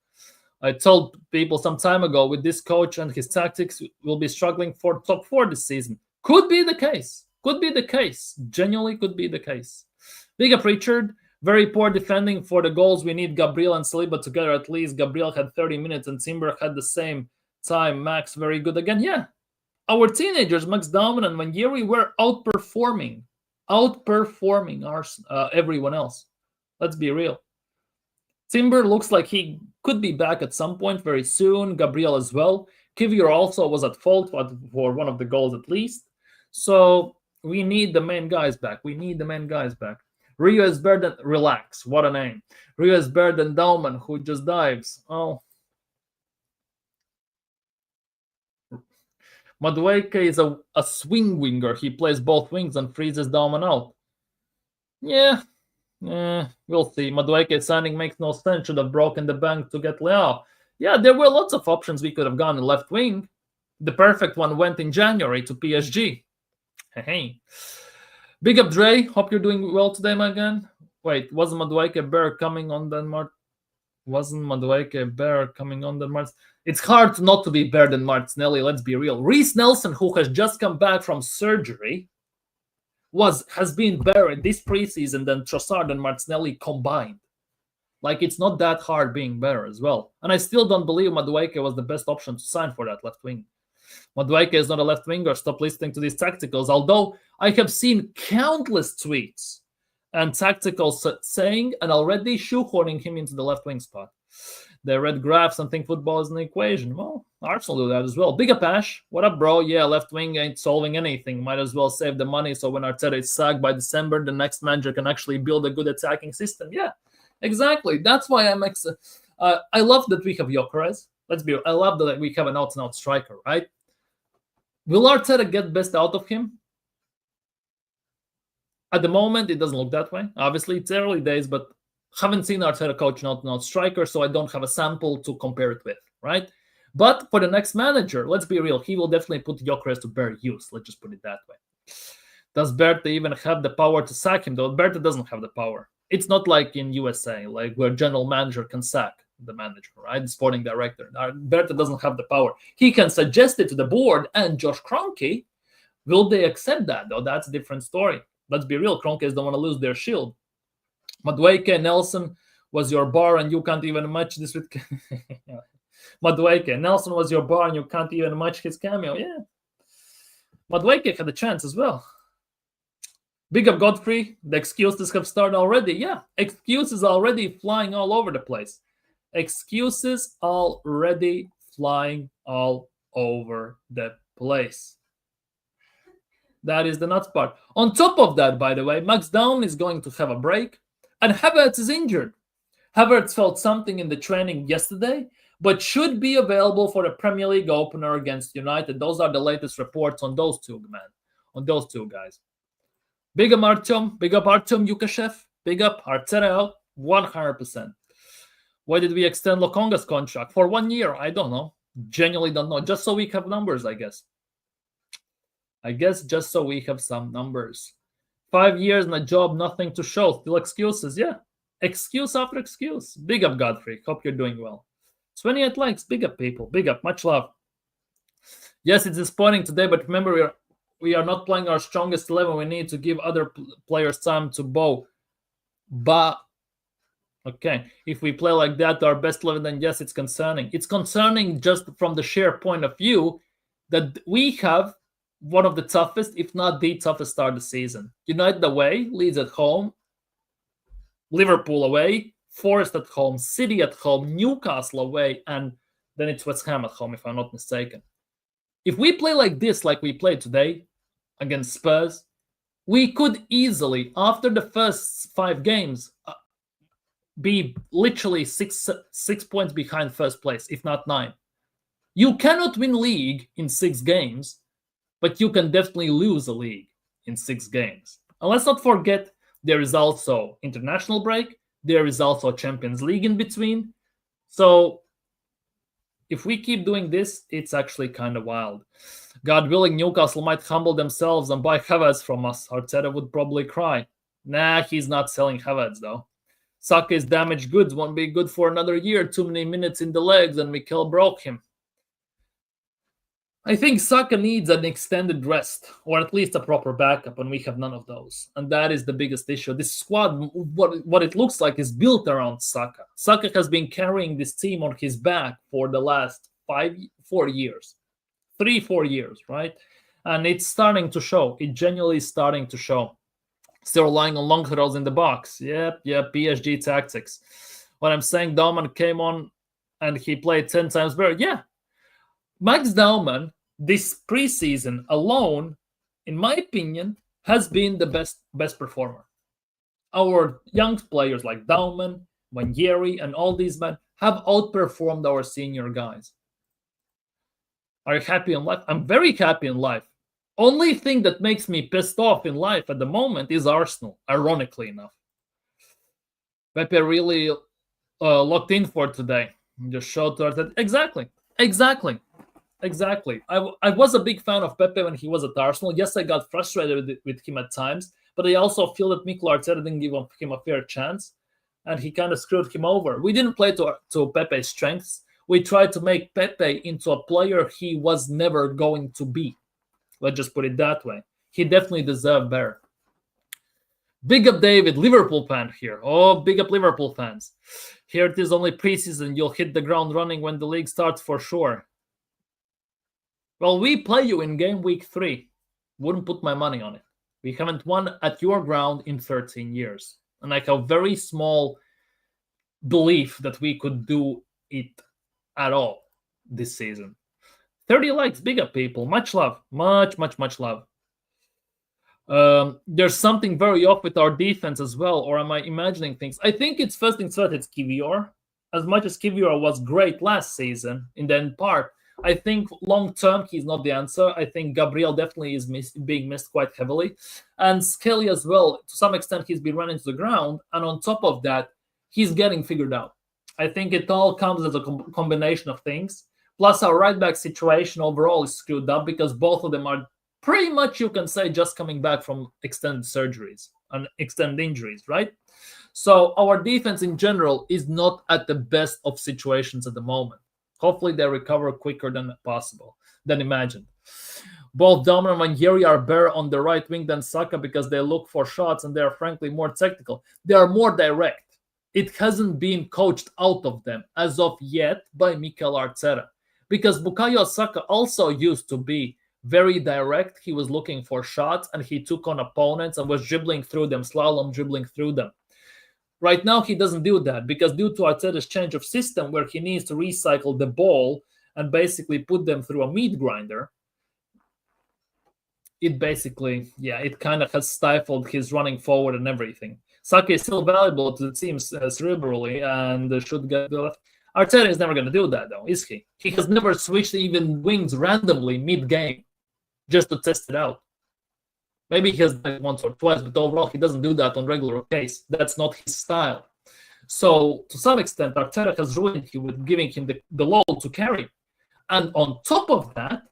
I told people some time ago, with this coach and his tactics, we'll be struggling for top 4 this season. Could be the case. Could be the case. Genuinely could be the case. Big up Richard. Very poor defending for the goals. We need Gabriel and Saliba together at least. Gabriel had 30 minutes and Timber had the same time. Max, very good again. Yeah. Our teenagers, Max Dauman and Wanjiri, were outperforming everyone else. Let's be real. Timber looks like he could be back at some point very soon. Gabriel as well. Kivior also was at fault for one of the goals at least. So we need the main guys back. Rio is better than... Relax. What a name. Rio is better than Dauman, who just dives. Oh. Madueke is a swing winger. He plays both wings and freezes Dauman out. Yeah, we'll see. Madueke signing makes no sense. Should have broken the bank to get Leao. Yeah, there were lots of options we could have gone in left wing. The perfect one went in January to PSG. Hey. Big up Dre. Hope you're doing well today, my man. Wait, wasn't Madueke Bear coming on Denmark? It's hard not to be better than Martinelli, let's be real. Reece Nelson, who has just come back from surgery, has been better in this preseason than Trossard and Martinelli combined. Like, it's not that hard being better as well. And I still don't believe Madueke was the best option to sign for that left wing. Madueke is not a left winger. Stop listening to these tacticals. Although I have seen countless tweets and tacticals saying and already shoehorning him into the left wing spot. They read graphs and think football is an equation. Well, Arsenal do that as well. Big up, Ash. What up, bro? Yeah, left wing ain't solving anything. Might as well save the money so when Arteta is sacked by December, the next manager can actually build a good attacking system. Yeah, exactly. That's why I love that we have Gyökeres. I love that we have an out-and-out striker, right? Will Arteta get best out of him? At the moment, it doesn't look that way. Obviously, it's early days, but haven't seen Arteta coach not striker, so I don't have a sample to compare it with, right? But for the next manager, let's be real, he will definitely put Gyökeres to better use. Let's just put it that way. Does Berta even have the power to sack him, though? Berta doesn't have the power. It's not like in USA, like where general manager can sack the manager, right? The sporting director. Berta doesn't have the power. He can suggest it to the board and Josh Kroenke. Will they accept that, though? That's a different story. Let's be real, Kroenkes don't want to lose their shield. Madueke, Nelson was your bar and you can't even match this with... Madueke, Nelson was your bar and you can't even match his cameo. Yeah. Madueke had a chance as well. Big up Godfrey. The excuses have started already. Yeah, excuses already flying all over the place. Excuses already flying all over the place. That is the nuts part. On top of that, by the way, Max Down is going to have a break, and Havertz is injured. Havertz felt something in the training yesterday, but should be available for the Premier League opener against United. Those are the latest reports on those two guys. Big up Artyom Yukashev. Big up Arteta out 100%. Why did we extend Lokonga's contract? For 1 year? I don't know. Genuinely don't know. Just so we have numbers, I guess. Just so we have some numbers. 5 years in a job, nothing to show. Still excuses. Yeah. Excuse after excuse. Big up, Godfrey. Hope you're doing well. 28 likes. Big up, people. Big up. Much love. Yes, it's disappointing today, but remember, we are not playing our strongest 11. We need to give other players time to bow. But, okay, if we play like that, our best 11, then yes, it's concerning. It's concerning just from the sheer point of view that we have one of the toughest, if not the toughest start of the season. United away, Leeds at home, Liverpool away, Forest at home, City at home, Newcastle away, and then it's West Ham at home, if I'm not mistaken. If we play like this, like we played today against Spurs, we could easily, after the first 5 games, be literally six points behind first place, if not 9. You cannot win league in 6 games, but you can definitely lose a league in 6 games. And let's not forget, there is also international break. There is also Champions League in between. So if we keep doing this, it's actually kind of wild. God willing, Newcastle might humble themselves and buy Havertz from us. Arteta would probably cry. Nah, he's not selling Havertz, though. Saka is damaged goods, won't be good for another year. Too many minutes in the legs, and Mikel broke him. I think Saka needs an extended rest, or at least a proper backup, and we have none of those. And that is the biggest issue. This squad, what it looks like, is built around Saka. Saka has been carrying this team on his back for the last 4 years. 3-4 years, right? And it's starting to show. It genuinely is starting to show. Still relying on long throws in the box. Yep, PSG tactics. What I'm saying, Dauman came on and he played 10 times better. Yeah. Max Dauman, this preseason alone, in my opinion, has been the best performer. Our young players like Dauman, Wanyeri, and all these men have outperformed our senior guys. Are you happy in life? I'm very happy in life. Only thing that makes me pissed off in life at the moment is Arsenal, ironically enough. Pepe really locked in for today. Just showed to us that exactly. I was a big fan of Pepe when he was at Arsenal. Yes, I got frustrated with him at times, but I also feel that Mikel Arteta didn't give him a fair chance, and he kind of screwed him over. We didn't play to Pepe's strengths. We tried to make Pepe into a player he was never going to be. Let's just put it that way. He definitely deserved better. Big up, David, Liverpool fan here. Oh, big up, Liverpool fans. Here it is only preseason. You'll hit the ground running when the league starts for sure. Well, we play you in game week 3. Wouldn't put my money on it. We haven't won at your ground in 13 years. And I have very small belief that we could do it at all this season. 30 likes, big up, people. Much love. Much love. There's something very off with our defense as well, or am I imagining things? I think it's first things first, it's Kivior. As much as Kivior was great last season in the end part, I think long-term, he's not the answer. I think Gabriel definitely is being missed quite heavily. And Skelly as well, to some extent, he's been running to the ground. And on top of that, he's getting figured out. I think it all comes as a combination of things. Plus, our right-back situation overall is screwed up because both of them are pretty much, you can say, just coming back from extended surgeries and extended injuries, right? So our defense in general is not at the best of situations at the moment. Hopefully they recover quicker than imagined. Both Dauman and Wanyeri are better on the right wing than Saka because they look for shots and they are frankly more technical. They are more direct. It hasn't been coached out of them as of yet by Mikel Arteta. Because Bukayo Saka also used to be very direct. He was looking for shots and he took on opponents and was dribbling through them, slalom dribbling through them. Right now, he doesn't do that because due to Arteta's change of system where he needs to recycle the ball and basically put them through a meat grinder, it basically, it kind of has stifled his running forward and everything. Saka is still valuable to the team cerebrally and should get the left. Arteta is never going to do that, though, is he? He has never switched even wings randomly mid-game just to test it out. Maybe he has done it once or twice, but overall he doesn't do that on regular case. That's not his style. So, to some extent, Arteta has ruined him with giving him the load to carry. And on top of that,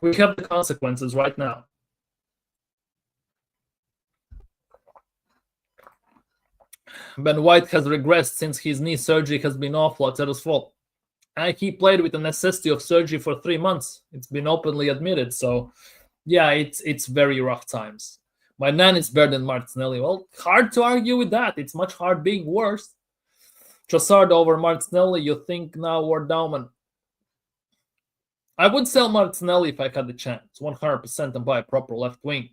we have the consequences right now. Ben White has regressed since his knee surgery has been awful at Arteta's fault. And he played with the necessity of surgery for 3 months. It's been openly admitted. So, yeah, it's very rough times. My nan is better than Martinelli. Well, hard to argue with that. It's much hard being worse. Trossard over Martinelli, you think now or Dauman? I would sell Martinelli if I had the chance, 100%, and buy a proper left wing.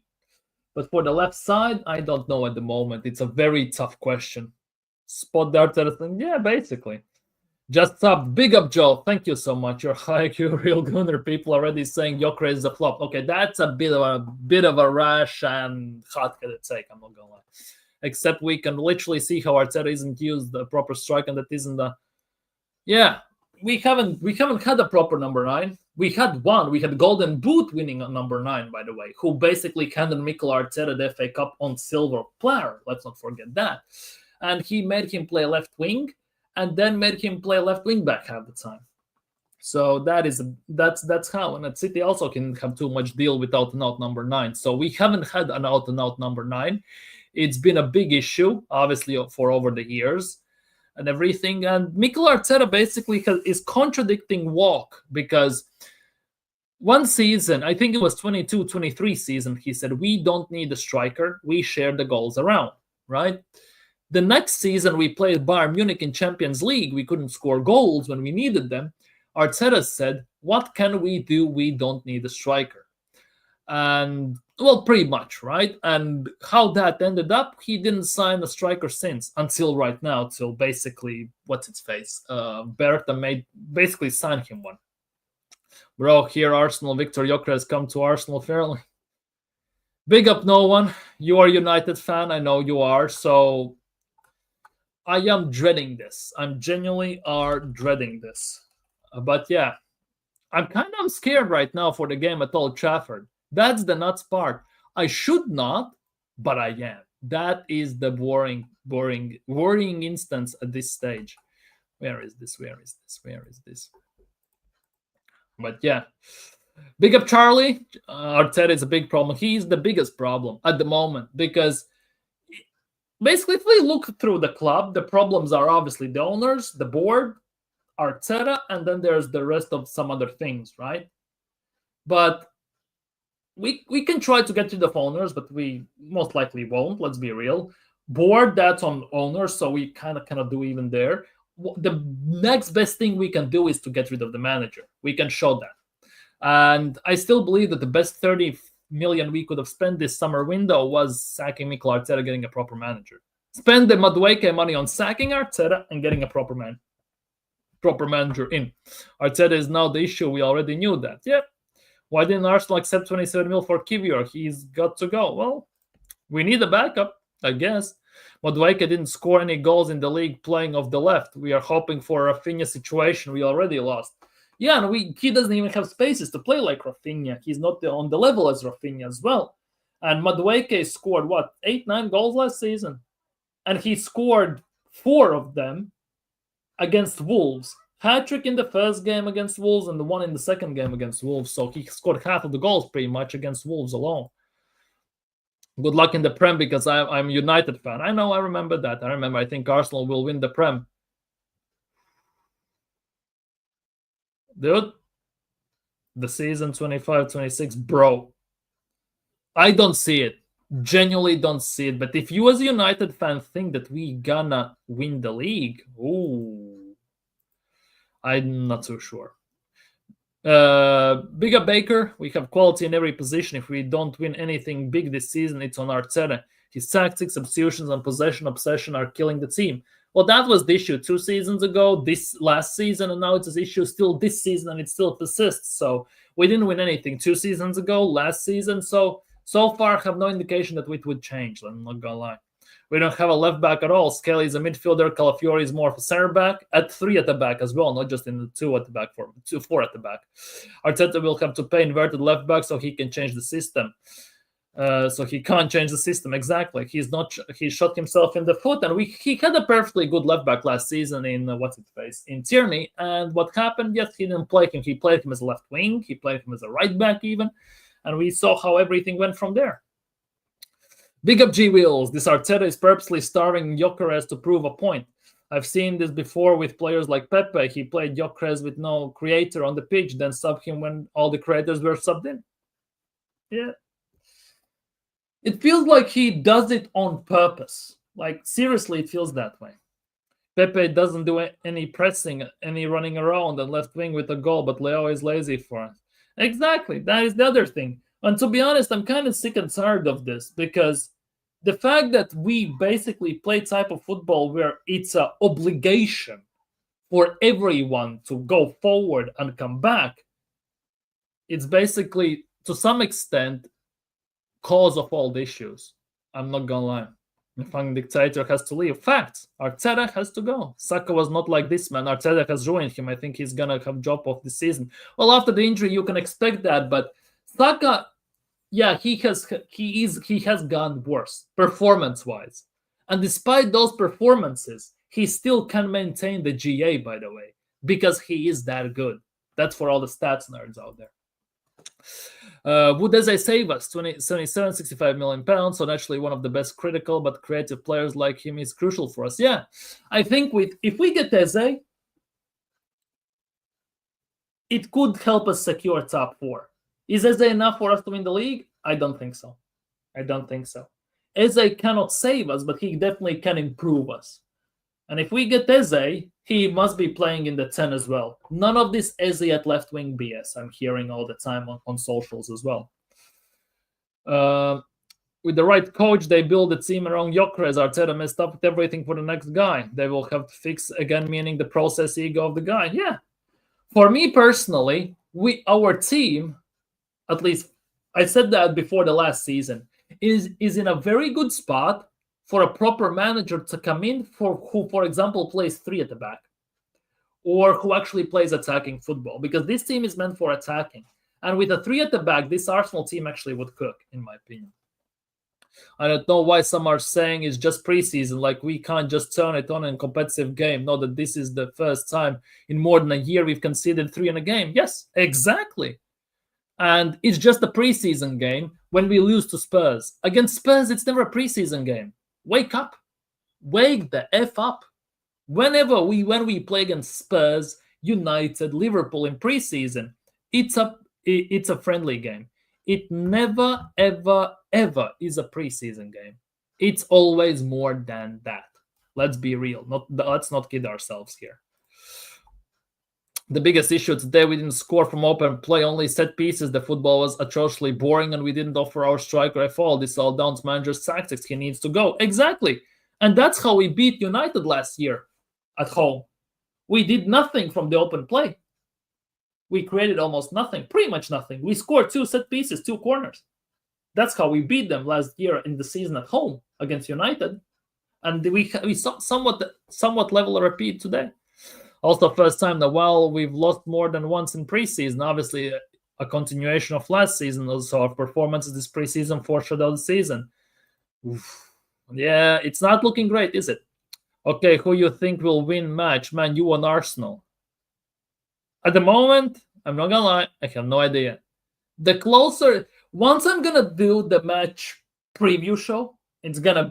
But for the left side, I don't know at the moment. It's a very tough question. Spot the Arteta thing? Yeah, basically. Just up, big up, Joe. Thank you so much. You're high IQ, real gunner. People already saying Gyökeres is a flop. Okay, that's a bit of a rash and hot-headed take. I'm not gonna lie. Except we can literally see how Arteta isn't used the proper strike, and that isn't the. Yeah, we haven't had a proper number 9. We had one. We had Golden Boot winning on number 9, by the way, who basically handed Mikel Arteta the FA Cup on silver platter. Let's not forget that. And he made him play left wing, and then made him play left wing back half the time. So that's how. And at City also can have too much deal with out and out number 9. So we haven't had an out and out number 9. It's been a big issue, obviously, for over the years and everything. And Mikel Arteta basically is contradicting Walk, because one season, I think it was 22-23 season, he said, we don't need a striker. We share the goals around, right? The next season, we played Bayern Munich in Champions League. We couldn't score goals when we needed them. Arteta said, what can we do? We don't need a striker. And, well, pretty much, right? And how that ended up, he didn't sign a striker since, until right now, till basically, what's its face? Berta basically signed him one. Bro, here Arsenal, Victor Gyökeres come to Arsenal fairly. Big up no one. You are a United fan. I know you are. So I am dreading this. I'm genuinely dreading this. But yeah, I'm kind of scared right now for the game at Old Trafford. That's the nuts part. I should not, but I am. That is the worrying instance at this stage. Where is this? But yeah, big up Charlie. Arteta is a big problem. He's the biggest problem at the moment, because basically, if we look through the club, the problems are obviously the owners, the board, Arteta, and then there's the rest of some other things, right? But we can try to get rid of owners, but we most likely won't. Let's be real. Board, that's on owners, so we kind of cannot do even there. The next best thing we can do is to get rid of the manager. We can show that. And I still believe that the best 30 million we could have spent this summer window was sacking Mikel Arteta, getting a proper manager. Spend the Madueke money on sacking Arteta and getting a proper manager in. Arteta is now the issue. We already knew that. Yeah. Why didn't Arsenal accept 27 mil for Kivior? He's got to go. Well, we need a backup, I guess. Madueke didn't score any goals in the league playing off the left. We are hoping for a Rafinha situation. We already lost. Yeah, and he doesn't even have spaces to play like Rafinha. He's not on the level as Rafinha as well. And Madueke scored, 8-9 goals last season? And he scored 4 of them against Wolves. Hat-trick in the first game against Wolves and the one in the second game against Wolves. So he scored half of the goals pretty much against Wolves alone. Good luck in the Prem, because I'm a United fan. I know, I remember that. I think Arsenal will win the Prem. Dude, the season 25-26, bro. I don't see it. Genuinely don't see it. But if you as a United fan think that we gonna win the league, I'm not so sure. Big up Baker. We have quality in every position. If we don't win anything big this season, it's on Arteta. His tactics, substitutions, and possession obsession are killing the team. Well, that was the issue 2 seasons ago, this last season, and now it's an issue still this season, and it still persists. So we didn't win anything 2 seasons ago, last season. So far, I have no indication that it would change. I'm not gonna lie. We don't have a left back at all. Skelly is a midfielder. Calafiori is more of a center back. At 3 at the back as well, not just in the 2 at the back, 4 at the back. Arteta will have to pay inverted left back so he can change the system. So he can't change the system. Exactly. He shot himself in the foot, and he had a perfectly good left back last season in in Tierney. And what happened? Yes, he didn't play him. He played him as a left wing. He played him as a right back even, and we saw how everything went from there. Big up G Wheels. This Arteta is purposely starving Gyökeres to prove a point. I've seen this before with players like Pepe. He played Gyökeres with no creator on the pitch, then subbed him when all the creators were subbed in. Yeah. It feels like he does it on purpose. Like, seriously, it feels that way. Pepe doesn't do any pressing, any running around and left wing with a goal, but Leo is lazy for us. Exactly. That is the other thing. And to be honest, I'm kind of sick and tired of this, because the fact that we basically play type of football where it's an obligation for everyone to go forward and come back, it's basically, to some extent, cause of all the issues. I'm not gonna lie. The fucking dictator has to leave. Facts. Arteta has to go. Saka was not like this, man. Arteta has ruined him. I think he's gonna have drop off this season. Well, after the injury, you can expect that, but Saka, yeah, he has gone worse performance-wise. And despite those performances, he still can maintain the GA, by the way, because he is that good. That's for all the stats nerds out there. Would Eze save us? 77, 65 million pounds. So naturally, one of the best critical but creative players like him is crucial for us. Yeah, I think if we get Eze, it could help us secure top 4. Is Eze enough for us to win the league? I don't think so. Eze cannot save us, but he definitely can improve us. And if we get Eze, he must be playing in the 10 as well. None of this Eze at left wing BS I'm hearing all the time on socials as well. With the right coach, they build a team around Gyökeres. Arteta messed up with everything for the next guy. They will have to fix again, meaning the process ego of the guy. Yeah. For me personally, our team, at least I said that before the last season, is in a very good spot for a proper manager to come in who, for example, plays 3 at the back, or who actually plays attacking football, because this team is meant for attacking. And with a 3 at the back, this Arsenal team actually would cook, in my opinion. I don't know why some are saying it's just preseason, like we can't just turn it on in a competitive game. Know that this is the first time in more than a year we've conceded 3 in a game. Yes, exactly. And it's just a preseason game when we lose to Spurs. Against Spurs, it's never a preseason game. Wake up. Wake the F up. When we play against Spurs, United, Liverpool in preseason, it's a friendly game. It never, ever, ever is a preseason game. It's always more than that. Let's be real. Let's not kid ourselves here. The biggest issue today, we didn't score from open play, only set pieces. The football was atrociously boring, and we didn't offer our striker a fall. This is all down to manager's tactics. He needs to go. Exactly. And that's how we beat United last year at home. We did nothing from the open play. We created almost nothing, pretty much nothing. We scored 2 set pieces, 2 corners. That's how we beat them last year in the season at home against United. And we somewhat level a repeat today. Also, first time in a while we've lost more than once in preseason. Obviously, a continuation of last season. Also, our performances this preseason foreshadowed the season. Oof. Yeah, it's not looking great, is it? Okay, who you think will win match? Man, you and Arsenal. At the moment, I'm not gonna lie, I have no idea. Once I'm gonna do the match preview show, it's gonna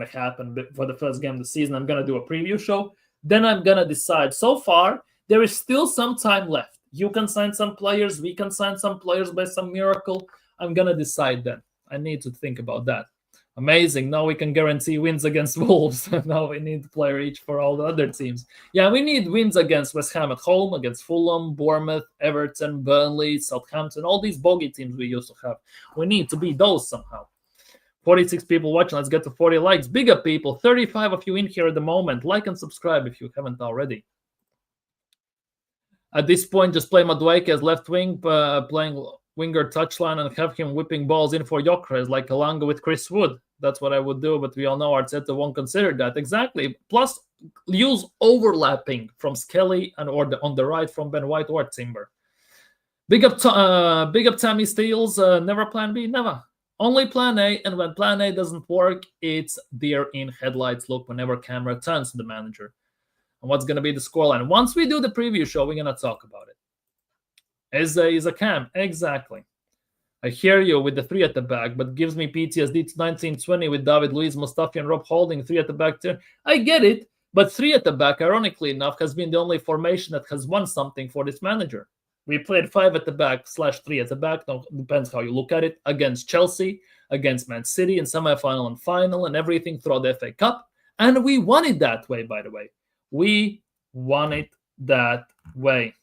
happen for the first game of the season. I'm gonna do a preview show. Then I'm gonna decide. So far, there is still some time left. You can sign some players, we can sign some players by some miracle. I'm gonna decide then. I need to think about that. Amazing. Now we can guarantee wins against Wolves. Now we need a player each for all the other teams. Yeah, we need wins against West Ham at home, against Fulham, Bournemouth, Everton, Burnley, Southampton, all these bogey teams we used to have. We need to beat those somehow. 46 people watching. Let's get to 40 likes. Big up, people. 35 of you in here at the moment. Like and subscribe if you haven't already. At this point, just play Madueke as left wing, playing winger touchline, and have him whipping balls in for Gyökeres like Elanga with Chris Wood. That's what I would do, but we all know Arteta won't consider that. Exactly. Plus, use overlapping from Skelly on the right from Ben White or Timber. Big up Tammy Steels. Never plan B. Never. Only plan A, and when plan A doesn't work, it's deer in headlights look whenever camera turns to the manager. And what's going to be the scoreline? Once we do the preview show, we're going to talk about it. Is a cam, exactly. I hear you with the three at the back, but gives me PTSD to 1920 with David Luiz, Mustafi, and Rob Holding, three at the back. I get it, but three at the back, ironically enough, has been the only formation that has won something for this manager. We played five at the back / three at the back. No, depends how you look at it. Against Chelsea, against Man City in semi-final and final, and everything throughout the FA Cup, and we won it that way. By the way, we won it that way.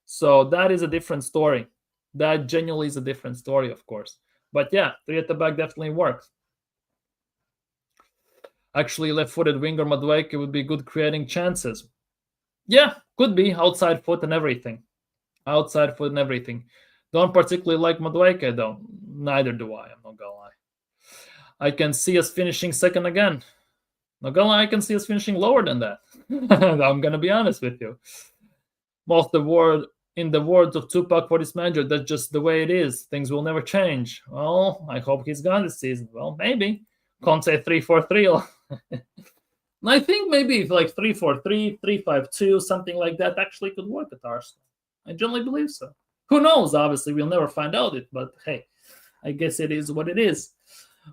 So that is a different story. That genuinely is a different story, of course. But yeah, three at the back definitely works. Actually, left-footed winger Madueke would be good creating chances. Yeah, could be outside foot and everything. Outside foot and everything. Don't particularly like Madueke though. Neither do I. I'm not gonna lie. I can see us finishing second again. Not gonna lie, I can see us finishing lower than that. I'm gonna be honest with you. Most the word in the words of Tupac for this manager, that's just the way it is. Things will never change. Well, I hope he's gone this season. Well, maybe. Can't say 3-4-3. I think maybe like 3-4-3, 3-5-2, something like that actually could work at Arsenal. I generally believe so. Who knows? Obviously, we'll never find out it, but hey, I guess it is what it is.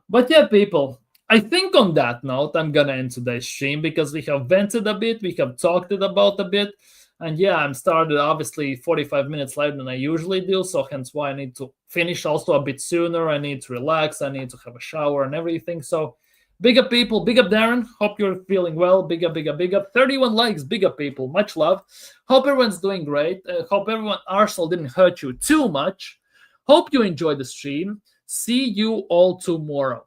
But yeah, people, I think on that note, I'm gonna end today's stream because we have vented a bit, we have talked it about a bit, and yeah, I'm started obviously 45 minutes later than I usually do, so hence why I need to finish also a bit sooner. I need to relax, I need to have a shower and everything. So big up, people. Big up, Darren. Hope you're feeling well. Big up, big up, big up. 31 likes. Big up, people. Much love. Hope everyone's doing great. Hope Arsenal didn't hurt you too much. Hope you enjoyed the stream. See you all tomorrow.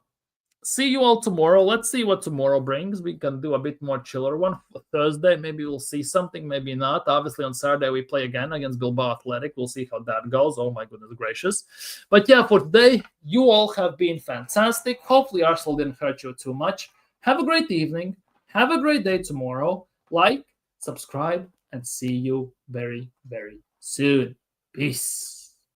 Let's see what tomorrow brings. We can do a bit more chiller one for Thursday. Maybe we'll see something, maybe not. Obviously, on Saturday, we play again against Bilbao Athletic. We'll see how that goes. Oh, my goodness gracious. But yeah, for today, you all have been fantastic. Hopefully, Arsenal didn't hurt you too much. Have a great evening. Have a great day tomorrow. Like, subscribe, and see you very, very soon. Peace.